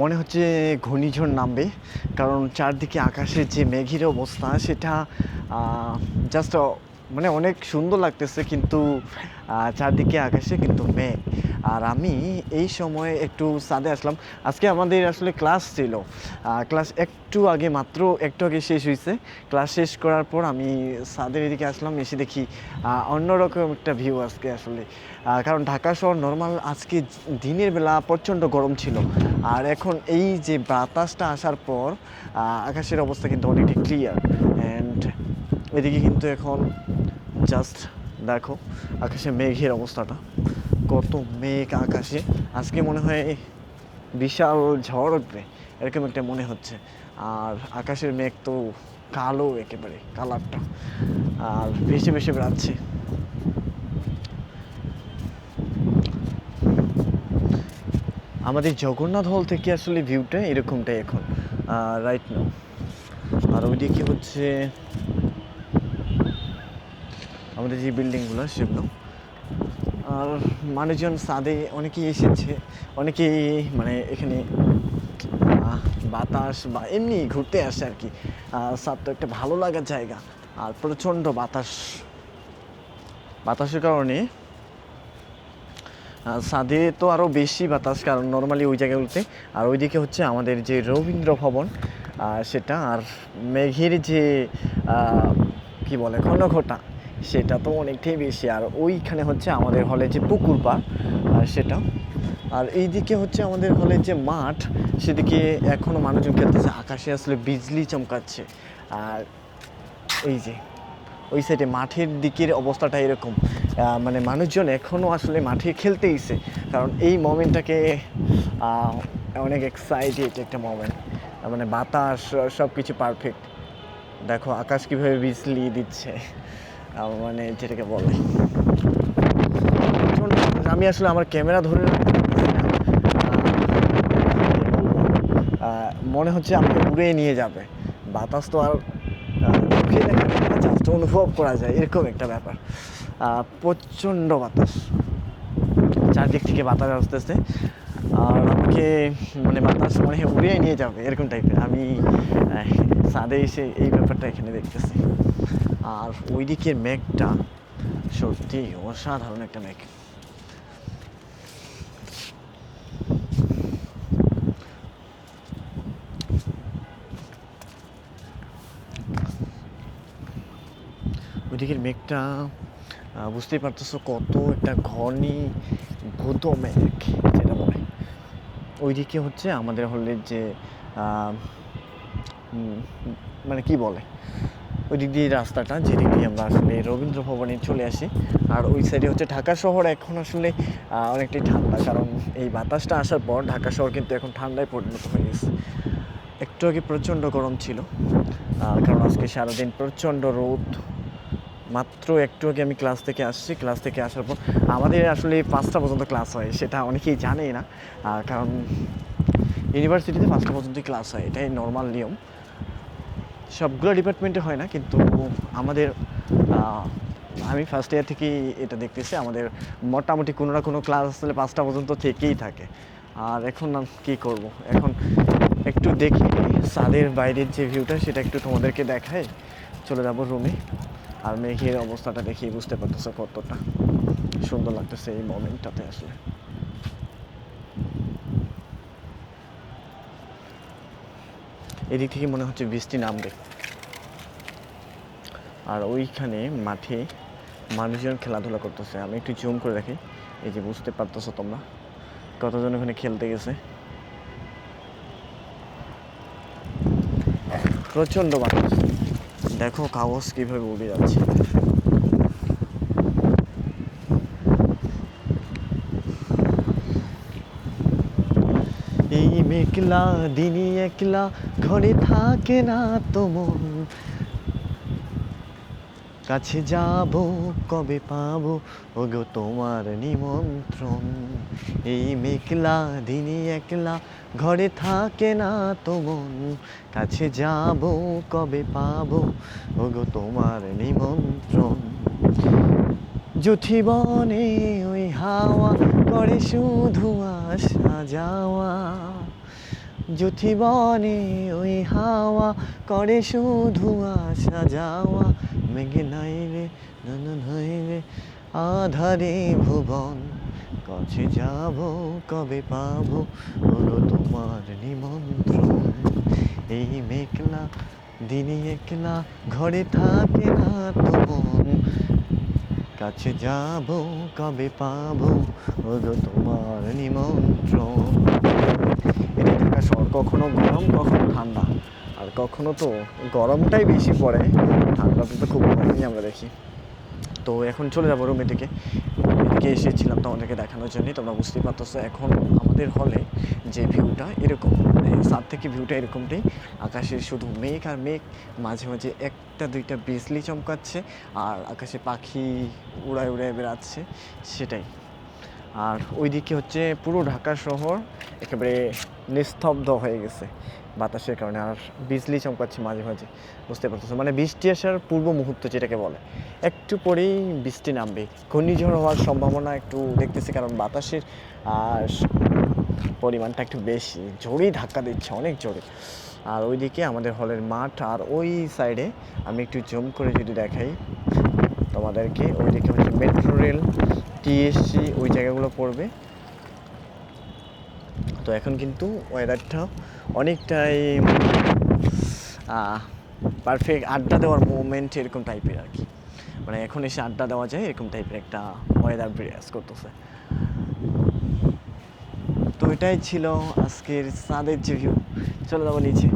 মনে হচ্ছে ঘূর্ণিঝড় নামবে, কারণ চারদিকে আকাশের যে মেঘের অবস্থা সেটা জাস্ট মানে অনেক সুন্দর লাগতেছে, কিন্তু চারদিকে আকাশে কিন্তু মেঘ। আর আমি এই সময় একটু ছাদে আসলাম। আজকে আমাদের আসলে ক্লাস ছিল, ক্লাস একটু আগে শেষ হয়েছে। ক্লাস শেষ করার পর আমি ছাদের এদিকে আসলাম, এসে দেখি অন্যরকম একটা ভিউ আজকে আসলে। কারণ ঢাকা শহর নর্মাল আজকে দিনের বেলা প্রচণ্ড গরম ছিল, আর এখন এই যে বাতাসটা আসার পর আকাশের অবস্থা কিন্তু অনেকটা ক্লিয়ার। অ্যান্ড এদিকে কিন্তু এখন জাস্ট দেখো আকাশে মেঘের অবস্থাটা, কত মেঘ আকাশে। আজকে মনে হয় বিশাল ঝড় উঠবে এরকম একটা মনে হচ্ছে। আর আকাশের মেঘ তো কালো, একেবারে কালারটা, আর ভেসে ভেসে বেড়াচ্ছে। আমাদের জগন্নাথ হল থেকে আসলে ভিউটা এরকমটাই এখন রাইট নাও। আর ওইদিকে হচ্ছে আমাদের যে বিল্ডিংগুলো সেগুলো। আর মানুষজন ছাদে অনেকেই এসেছে, অনেকেই মানে এখানে বাতাস বা এমনি ঘুরতে আসে আর কি। ছাদ তো একটা ভালো লাগার জায়গা, আর প্রচণ্ড বাতাসের কারণে ছাদে তো আরও বেশি বাতাস, কারণ নর্মালি ওই জায়গাগুলোতে। আর ওইদিকে হচ্ছে আমাদের যে রবীন্দ্র ভবন সেটা, আর মেঘের যে কী বলে ঘনঘটা, সেটা তো অনেকটাই বেশি। আর ওইখানে হচ্ছে আমাদের হলে যে পুকুর পাড় সেটা। আর এইদিকে হচ্ছে আমাদের হলের যে মাঠ, সেদিকে এখনও মানুষজন খেলতেছে, আকাশে আসলে বিজলি চমকাচ্ছে। আর এই যে ওই সাইডে মাঠের দিকের অবস্থাটা এরকম, মানে মানুষজন এখনও আসলে মাঠে খেলতেইছে, কারণ এই মোমেন্টটাকে অনেক এক্সাইটেড একটা মোমেন্ট। মানে বাতাস সব কিছু পারফেক্ট। দেখো আকাশ কীভাবে বিজলি দিচ্ছে, মানে যেটাকে বলে। আমি আসলে আমার ক্যামেরা ধরে মনে হচ্ছে আমাকে উড়ে নিয়ে যাবে। বাতাস তো আর জাস্ট অনুভব করা যায়, এরকম একটা ব্যাপার। প্রচণ্ড বাতাস, চারদিক থেকে বাতাস আসতেছে, আর আমাকে মানে বাতাস মনে হয় উড়িয়ে নিয়ে যাবে এরকম টাইপের। আমি ছাদে এসে এই ব্যাপারটা এখানে দেখতেছি। আর ওই দিকের মেঘটা সত্যি অসাধারণ একটা মেঘ। ওইদিকের মেঘটা বুঝতেই পারতেছো কত একটা ঘনীভূত মেঘ যেটা বলে। ওইদিকে হচ্ছে আমাদের হলের যে মানে কি বলে, ওই দিক দিয়ে রাস্তাটা, যেদিক দিয়ে আমরা আসলে রবীন্দ্র ভবনে চলে আসি। আর ওই সাইডে হচ্ছে ঢাকা শহর এখন আসলে অনেকটাই ঠান্ডা, কারণ এই বাতাসটা আসার পর ঢাকা শহর কিন্তু এখন ঠান্ডায় পরিণত হয়ে গেছে। একটু আগে প্রচণ্ড গরম ছিল, কারণ আজকে সারাদিন প্রচণ্ড রোদ। মাত্র একটু আগে আমি ক্লাস থেকে আসছি, ক্লাস থেকে আসার পর আমাদের আসলে 5টা পর্যন্ত ক্লাস হয়, সেটা অনেকেই জানেই না। কারণ ইউনিভার্সিটিতে 5টা পর্যন্তই ক্লাস হয়, এটাই নর্মাল নিয়ম। সবগুলো ডিপার্টমেন্টে হয় না, কিন্তু আমাদের আমি ফার্স্ট ইয়ার থেকেই এটা দেখতেছি, আমাদের মোটামুটি কোনো না কোনো ক্লাস আসলে 5টা পর্যন্ত থেকেই থাকে। আর এখন কী করব, এখন একটু দেখি ছাদের বাইরের যে ভিউটা সেটা একটু তোমাদেরকে দেখায়, চলে যাব রুমে। আর মেঘের অবস্থাটা দেখেই বুঝতে পারতেছো কতটা সুন্দর লাগতেছে এই মোমেন্টটাতে আসলে। এদিক থেকে মনে হচ্ছে বৃষ্টি নামবে। আর ওইখানে মাঠে মানুষজন খেলাধুলা করতেছে, আমি একটু জুম করে রাখি, এই যে বুঝতে পারতেছো তোমরা কতজন ওখানে খেলতে গেছে। প্রচণ্ড বাতাস, দেখো কাগজ কীভাবে উড়ে যাচ্ছে। এই মেঘলা দিনই একলা ঘরে থাকে না তো মন, কাছে যাব কবে পাবো ওগো তোমার নিমন্ত্রণ। এই মেঘলা দিনই একলা ঘরে থাকে না তো মন, কাছে যাব কবে পাবো ওগো তোমার নিমন্ত্রণ। জুথিবনে ওই হাওয়া করে শুধু আসা যাওয়া, জুথি বনে ওই হাওয়া করে শুধু আসা যাওয়া, মেঘে নাই রে নাই রে আধারে ভুবন, কাছে যাব কবে পাবো ওগো তোমার নিমন্ত্রণ। এই মেঘলা দিনে একলা ঘরে থাকে না তো মন, কাছে যাব কবে পাবো ওগো তোমার নিমন্ত্রণ। এটি ঢাকা শহর, কখনো গরম কখনো ঠান্ডা, আর কখনো তো গরমটাই বেশি পড়ে, ঠান্ডাটা তো খুব কমই আমরা দেখি। তো এখন চলে যাবো রুমে থেকে। এদিকে এসেছিলাম তোমাদেরকে দেখানোর জন্যই, তোমরা বুঝতেই পারতেছো এখন আমাদের হলে যে ভিউটা এরকম, মানে ছাদ থেকে ভিউটা এরকমটাই, আকাশে শুধু মেঘ আর মেঘ, মাঝে মাঝে একটা দুইটা বিজলি চমকাচ্ছে, আর আকাশে পাখি উড়ায় উড়ায় বেড়াচ্ছে, সেটাই। আর ওইদিকে হচ্ছে পুরো ঢাকা শহর একেবারে নিস্তব্ধ হয়ে গেছে বাতাসের কারণে, আর বিজলি চমকাচ্ছে মাঝে মাঝে, বুঝতে পারতেছো, মানে বৃষ্টি আসার পূর্ব মুহূর্ত যেটাকে বলে, একটু পরেই বৃষ্টি নামবে, ঘূর্ণিঝড় হওয়ার সম্ভাবনা একটু দেখতেছি, কারণ বাতাসের আর পরিমাণটা একটু বেশি, জোরেই ধাক্কা দিচ্ছে, অনেক জোরে। আর ওইদিকে আমাদের হলের মাঠ, আর ওই সাইডে আমি একটু জুম করে যদি দেখাই তোমাদেরকে, ওইদিকে হচ্ছে মেট্রো রেল, টিএসসি, ওই জায়গাগুলো পড়বে। তো এখন কিন্তু ওয়েদারটা অনেকটাই পারফেক্ট, আড্ডা দেওয়ার মোমেন্ট এরকম টাইপের আর কি, মানে এখন এসে আড্ডা দেওয়া যায় এরকম টাইপের একটা ওয়েদার বিরাজ করতেছে। তো এটাই ছিল আজকের ছাদের যে ভিউ। চলে যাবো নিচে।